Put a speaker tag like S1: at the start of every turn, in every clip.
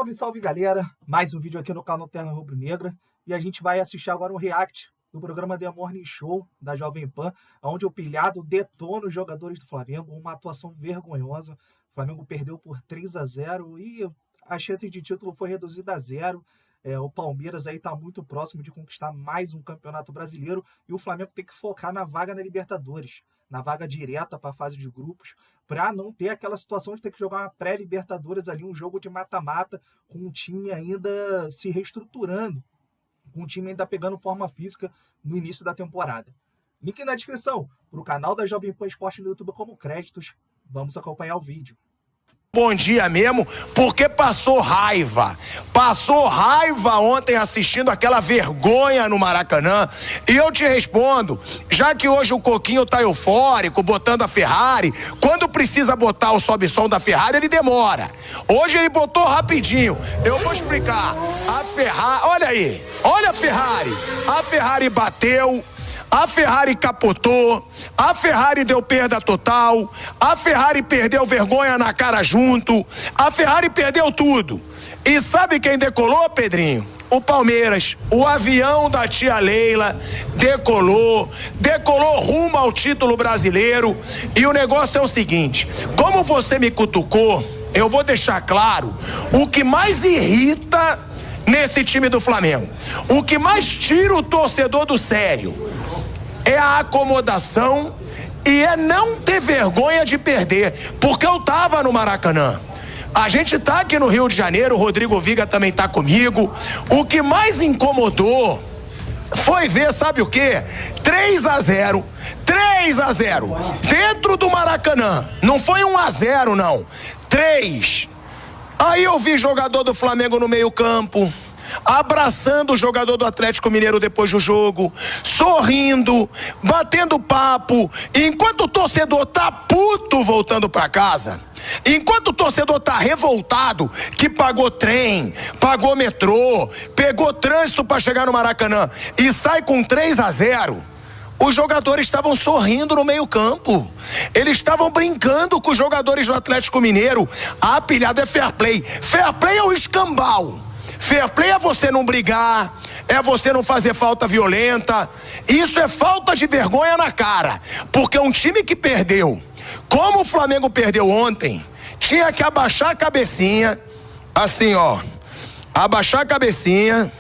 S1: Salve, salve galera, mais um vídeo aqui no canal Terra Rubro-Negra e a gente vai assistir agora um react do programa The Morning Show da Jovem Pan, onde o pilhado detona os jogadores do Flamengo, uma atuação vergonhosa. O Flamengo perdeu por 3-0 e a chance de título foi reduzida a 0. O Palmeiras aí tá muito próximo de conquistar mais um campeonato brasileiro e o Flamengo tem que focar na vaga na Libertadores, na vaga direta para a fase de grupos, para não ter aquela situação de ter que jogar uma pré-Libertadores ali, um jogo de mata-mata, com o time ainda se reestruturando, com o time ainda pegando forma física no início da temporada. Link na descrição para o canal da Jovem Pan Esporte no YouTube como créditos. Vamos acompanhar o vídeo.
S2: Bom dia mesmo, porque passou raiva ontem assistindo aquela vergonha no Maracanã. E eu te respondo, já que hoje o Coquinho tá eufórico, botando a Ferrari, quando precisa botar o sobe-som da Ferrari, ele demora. Hoje ele botou rapidinho, eu vou explicar. A Ferrari, olha aí, olha a Ferrari bateu, a Ferrari capotou, a Ferrari deu perda total, a Ferrari perdeu vergonha na cara junto, a Ferrari perdeu tudo. E sabe quem decolou, Pedrinho? O Palmeiras. O avião da tia Leila decolou rumo ao título brasileiro. E o negócio é o seguinte, como você me cutucou, eu vou deixar claro o que mais irrita nesse time do Flamengo, o que mais tira o torcedor do sério é a acomodação e é não ter vergonha de perder, porque eu tava no Maracanã, a gente tá aqui no Rio de Janeiro, o Rodrigo Viga também tá comigo. O que mais incomodou foi ver, sabe o quê? 3-0 dentro do Maracanã, não foi 1-0 não, 3. Aí eu vi jogador do Flamengo no meio campo abraçando o jogador do Atlético Mineiro depois do jogo, sorrindo, batendo papo, enquanto o torcedor tá puto voltando pra casa, enquanto o torcedor tá revoltado, que pagou trem, pagou metrô, pegou trânsito pra chegar no Maracanã e sai com 3-0, os jogadores estavam sorrindo no meio campo, eles estavam brincando com os jogadores do Atlético Mineiro. A pilhada é fair play é o escambau. Fair play é você não brigar, é você não fazer falta violenta. Isso é falta de vergonha na cara, porque um time que perdeu, como o Flamengo perdeu ontem, tinha que abaixar a cabecinha, assim ó, abaixar a cabecinha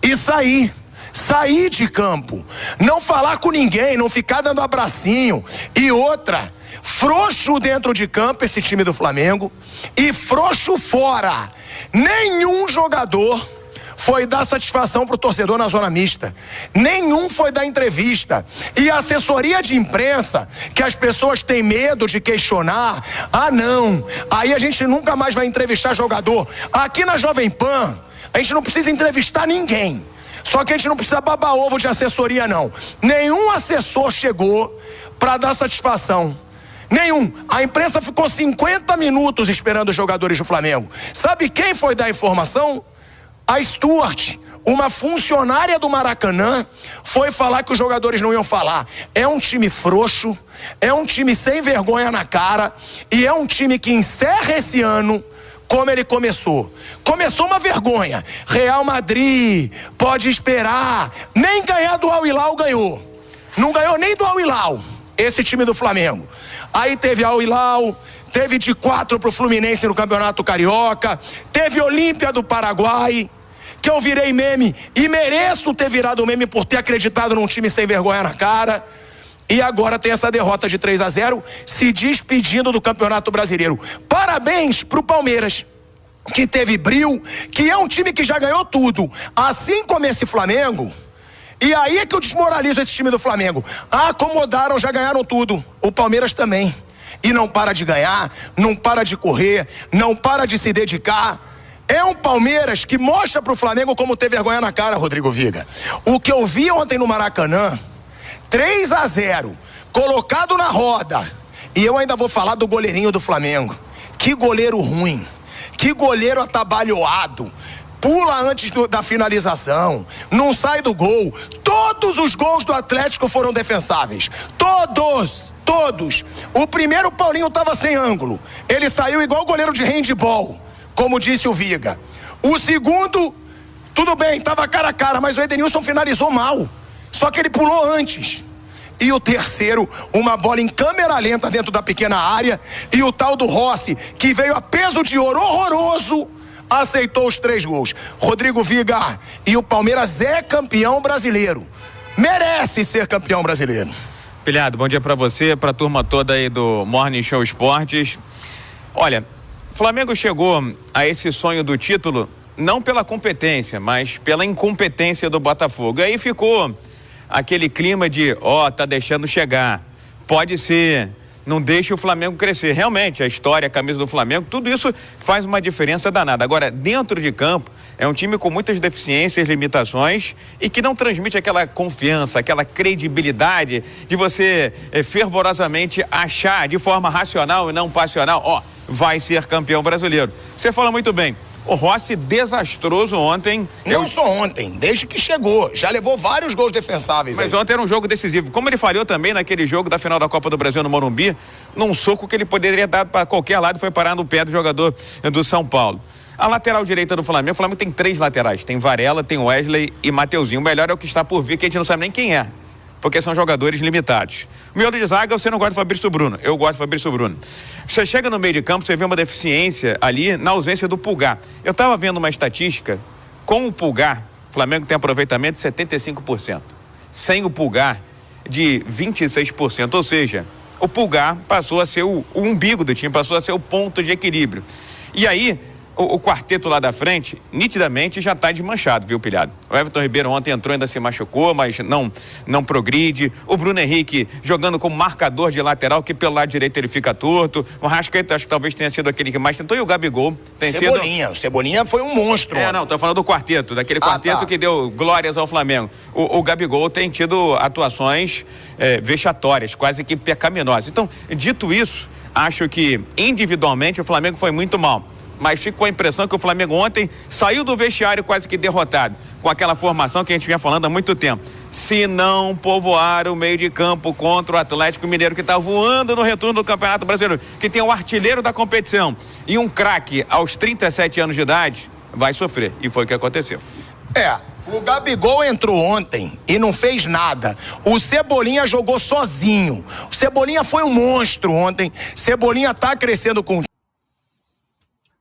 S2: e sair de campo, não falar com ninguém, não ficar dando abracinho. E outra, frouxo dentro de campo esse time do Flamengo e frouxo fora. Nenhum jogador foi dar satisfação pro torcedor na zona mista, nenhum foi dar entrevista. E a assessoria de imprensa, que as pessoas têm medo de questionar, não, aí a gente nunca mais vai entrevistar jogador. Aqui na Jovem Pan a gente não precisa entrevistar ninguém, só que a gente não precisa babar ovo de assessoria não. Nenhum assessor chegou para dar satisfação, nenhum. A imprensa ficou 50 minutos esperando os jogadores do Flamengo. Sabe quem foi dar informação? A Stuart, uma funcionária do Maracanã, foi falar que os jogadores não iam falar. É um time frouxo, é um time sem vergonha na cara e é um time que encerra esse ano como ele começou. Começou uma vergonha. Real Madrid, pode esperar. Nem ganhar do Al Hilal ganhou. Não ganhou nem do Al Hilal, esse time do Flamengo. Aí teve Al Hilal, teve de 4 pro Fluminense no Campeonato Carioca, teve Olímpia do Paraguai, que eu virei meme e mereço ter virado meme por ter acreditado num time sem vergonha na cara. E agora tem essa derrota de 3-0, se despedindo do Campeonato Brasileiro. Parabéns pro Palmeiras, que teve brio, que é um time que já ganhou tudo, assim como esse Flamengo. E aí é que eu desmoralizo esse time do Flamengo. Acomodaram, já ganharam tudo. O Palmeiras também. E não para de ganhar, não para de correr, não para de se dedicar. É um Palmeiras que mostra pro Flamengo como ter vergonha na cara, Rodrigo Viga. O que eu vi ontem no Maracanã, 3-0, colocado na roda. E eu ainda vou falar do goleirinho do Flamengo. Que goleiro ruim, que goleiro atabalhoado. Pula antes da finalização, não sai do gol. Todos os gols do Atlético foram defensáveis. Todos. O primeiro, o Paulinho estava sem ângulo. Ele saiu igual goleiro de handball, como disse o Viga. O segundo, tudo bem, estava cara a cara, mas o Edenilson finalizou mal. Só que ele pulou antes. E o terceiro, uma bola em câmera lenta dentro da pequena área. E o tal do Rossi, que veio a peso de ouro horroroso, aceitou os 3 gols. Rodrigo Viga, e o Palmeiras é campeão brasileiro. Merece ser campeão brasileiro.
S3: Pilhado, bom dia pra você, pra turma toda aí do Morning Show Esportes. Olha, o Flamengo chegou a esse sonho do título não pela competência, mas pela incompetência do Botafogo. E aí ficou aquele clima de, tá deixando chegar, pode ser, não deixe o Flamengo crescer. Realmente, a história, a camisa do Flamengo, tudo isso faz uma diferença danada. Agora, dentro de campo, é um time com muitas deficiências, limitações e que não transmite aquela confiança, aquela credibilidade de você fervorosamente achar de forma racional e não passional, vai ser campeão brasileiro. Você fala muito bem. O Rossi desastroso ontem.
S2: Não só ontem, desde que chegou. Já levou vários gols defensáveis.
S3: Mas ontem era um jogo decisivo. Como ele falhou também naquele jogo da final da Copa do Brasil no Morumbi, num soco que ele poderia dar para qualquer lado, foi parar no pé do jogador do São Paulo. A lateral direita do Flamengo, o Flamengo tem 3 laterais. Tem Varela, tem Wesley e Mateuzinho. O melhor é o que está por vir, que a gente não sabe nem quem é, porque são jogadores limitados. O miolo de zaga, você não gosta do Fabrício Bruno. Eu gosto do Fabrício Bruno. Você chega no meio de campo, você vê uma deficiência ali na ausência do Pulgar. Eu estava vendo uma estatística, com o Pulgar, o Flamengo tem aproveitamento de 75%. Sem o Pulgar, de 26%. Ou seja, o Pulgar passou a ser o umbigo do time, passou a ser o ponto de equilíbrio. E aí, o quarteto lá da frente, nitidamente, já está desmanchado, viu, Pilhado? O Everton Ribeiro ontem entrou, ainda se machucou, mas não progride. O Bruno Henrique jogando como marcador de lateral, que pelo lado direito ele fica torto. O Arrascaeta, acho que talvez tenha sido aquele que mais tentou. E o Gabigol tem
S2: Cebolinha. O Cebolinha foi um monstro.
S3: Tô falando do quarteto, daquele quarteto que deu glórias ao Flamengo. O Gabigol tem tido atuações vexatórias, quase que pecaminosas. Então, dito isso, acho que individualmente o Flamengo foi muito mal. Mas ficou a impressão que o Flamengo ontem saiu do vestiário quase que derrotado, com aquela formação que a gente vinha falando há muito tempo. Se não povoar o meio de campo contra o Atlético Mineiro, que está voando no retorno do Campeonato Brasileiro, que tem o artilheiro da competição e um craque aos 37 anos de idade, vai sofrer. E foi o que aconteceu.
S2: O Gabigol entrou ontem e não fez nada. O Cebolinha jogou sozinho. O Cebolinha foi um monstro ontem. Cebolinha tá crescendo com...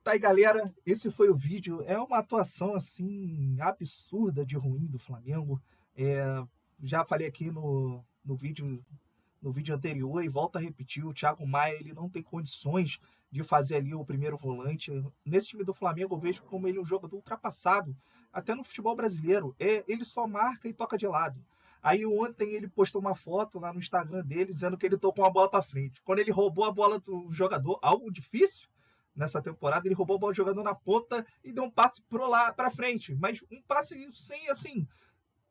S1: Tá aí, galera, esse foi o vídeo. É uma atuação, assim, absurda de ruim do Flamengo. Já falei aqui no vídeo anterior e volto a repetir, o Thiago Maia, ele não tem condições de fazer ali o primeiro volante. Nesse time do Flamengo, eu vejo como ele um jogador ultrapassado, até no futebol brasileiro. Ele só marca e toca de lado. Aí ontem ele postou uma foto lá no Instagram dele, dizendo que ele tocou uma bola para frente. Quando ele roubou a bola do jogador, algo difícil, nessa temporada, ele roubou a bola do jogador na ponta e deu um passe para frente. Mas um passe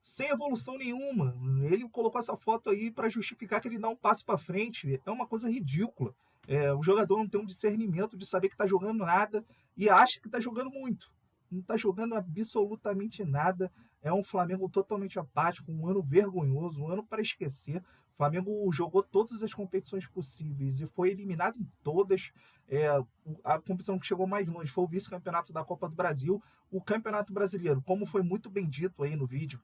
S1: sem evolução nenhuma. Ele colocou essa foto aí para justificar que ele dá um passe para frente. É uma coisa ridícula. O jogador não tem um discernimento de saber que está jogando nada e acha que está jogando muito. Não está jogando absolutamente nada. É um Flamengo totalmente apático, um ano vergonhoso, um ano para esquecer. O Flamengo jogou todas as competições possíveis e foi eliminado em todas. A competição que chegou mais longe foi o vice-campeonato da Copa do Brasil. O Campeonato Brasileiro, como foi muito bem dito aí no vídeo,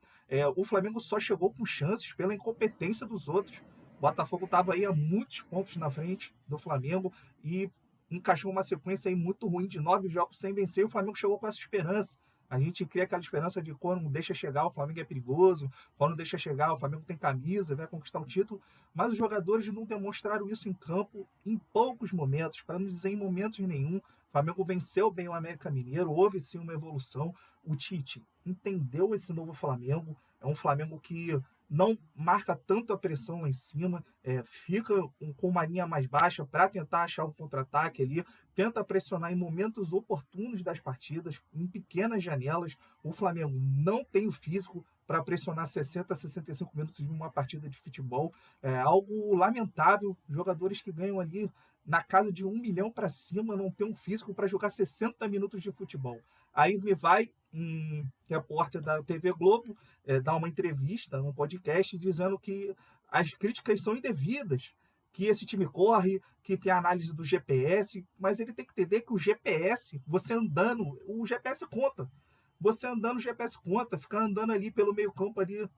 S1: o Flamengo só chegou com chances pela incompetência dos outros. O Botafogo estava aí a muitos pontos na frente do Flamengo e encaixou uma sequência aí muito ruim de 9 jogos sem vencer. E o Flamengo chegou com essa esperança. A gente cria aquela esperança de quando deixa chegar, o Flamengo é perigoso, quando deixa chegar, o Flamengo tem camisa, vai conquistar o título, mas os jogadores não demonstraram isso em campo em poucos momentos, para não dizer em momentos nenhum. O Flamengo venceu bem o América Mineiro, houve sim uma evolução. O Tite entendeu esse novo Flamengo, é um Flamengo que não marca tanto a pressão lá em cima, fica com uma linha mais baixa para tentar achar um contra-ataque ali, tenta pressionar em momentos oportunos das partidas, em pequenas janelas. O Flamengo não tem o físico para pressionar 60 a 65 minutos de uma partida de futebol. É algo lamentável. Jogadores que ganham ali na casa de 1 milhão para cima não tem um físico para jogar 60 minutos de futebol. Aí me vai um repórter da TV Globo dar uma entrevista, num podcast, dizendo que as críticas são indevidas, que esse time corre, que tem a análise do GPS, mas ele tem que entender que o GPS, você andando, o GPS conta. Você andando, o GPS conta, ficar andando ali pelo meio campo ali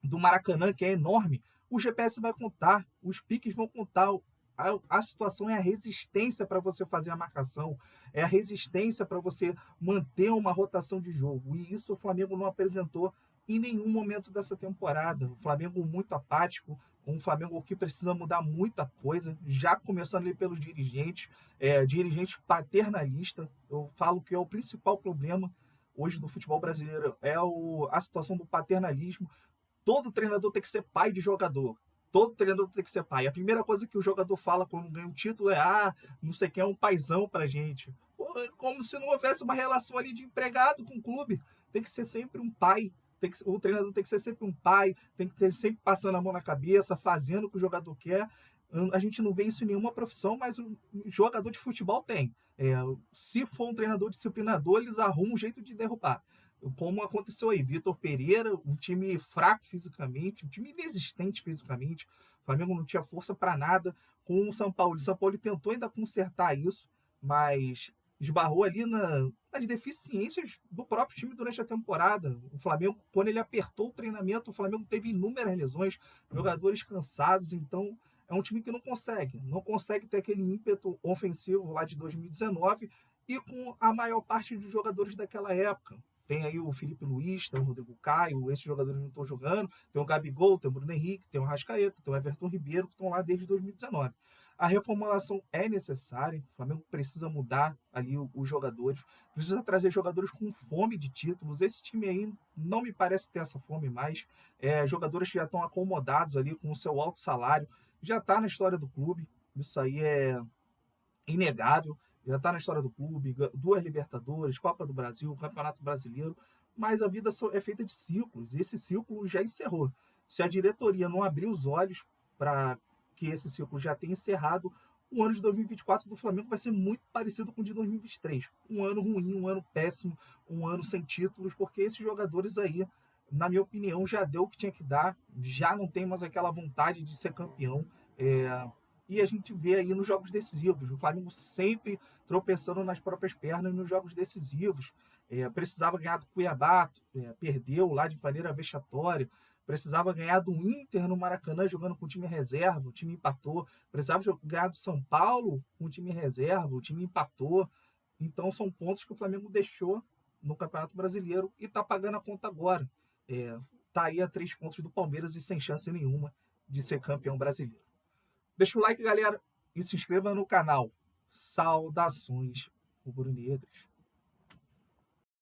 S1: do Maracanã, que é enorme, o GPS vai contar, os piques vão contar. A situação é a resistência para você fazer a marcação, é a resistência para você manter uma rotação de jogo. E isso o Flamengo não apresentou em nenhum momento dessa temporada. O Flamengo muito apático, um Flamengo que precisa mudar muita coisa, já começando ali pelos dirigentes, dirigente paternalista. Eu falo que é o principal problema hoje do futebol brasileiro, a situação do paternalismo. Todo treinador tem que ser pai de jogador. Todo treinador tem que ser pai. A primeira coisa que o jogador fala quando ganha um título é não sei quem é um paizão pra gente. Pô, como se não houvesse uma relação ali de empregado com o clube. Tem que ser sempre um pai. O treinador tem que ser sempre um pai, tem que ter sempre passando a mão na cabeça, fazendo o que o jogador quer. A gente não vê isso em nenhuma profissão, mas o jogador de futebol tem. Se for um treinador disciplinador, eles arrumam um jeito de derrubar. Como aconteceu aí, Vitor Pereira, um time fraco fisicamente, um time inexistente fisicamente, o Flamengo não tinha força para nada, com o São Paulo. O São Paulo tentou ainda consertar isso, mas esbarrou ali nas deficiências do próprio time durante a temporada. O Flamengo, quando ele apertou o treinamento, o Flamengo teve inúmeras lesões, jogadores cansados, então é um time que não consegue ter aquele ímpeto ofensivo lá de 2019 e com a maior parte dos jogadores daquela época. Tem aí o Felipe Luiz, tem o Rodrigo Caio, esses jogadores não estão jogando, tem o Gabigol, tem o Bruno Henrique, tem o Arrascaeta, tem o Everton Ribeiro, que estão lá desde 2019. A reformulação é necessária, o Flamengo precisa mudar ali os jogadores, precisa trazer jogadores com fome de títulos. Esse time aí não me parece ter essa fome mais. Jogadores que já estão acomodados ali com o seu alto salário, já está na história do clube, isso aí é inegável. Já está na história do clube, 2 Libertadores, Copa do Brasil, Campeonato Brasileiro, mas a vida é feita de ciclos, e esse ciclo já encerrou. Se a diretoria não abrir os olhos para que esse ciclo já tenha encerrado, o ano de 2024 do Flamengo vai ser muito parecido com o de 2023. Um ano ruim, um ano péssimo, um ano sem títulos, porque esses jogadores aí, na minha opinião, já deu o que tinha que dar, já não tem mais aquela vontade de ser campeão. E a gente vê aí nos jogos decisivos, o Flamengo sempre tropeçando nas próprias pernas nos jogos decisivos. Precisava ganhar do Cuiabá, perdeu lá de maneira vexatória. Precisava ganhar do Inter no Maracanã jogando com o time reserva, o time empatou. Precisava ganhar do São Paulo com o time reserva, o time empatou. Então são pontos que o Flamengo deixou no Campeonato Brasileiro e está pagando a conta agora. Está aí a 3 pontos do Palmeiras e sem chance nenhuma de ser campeão brasileiro. Deixa o like, galera, e se inscreva no canal. Saudações rubro-negras.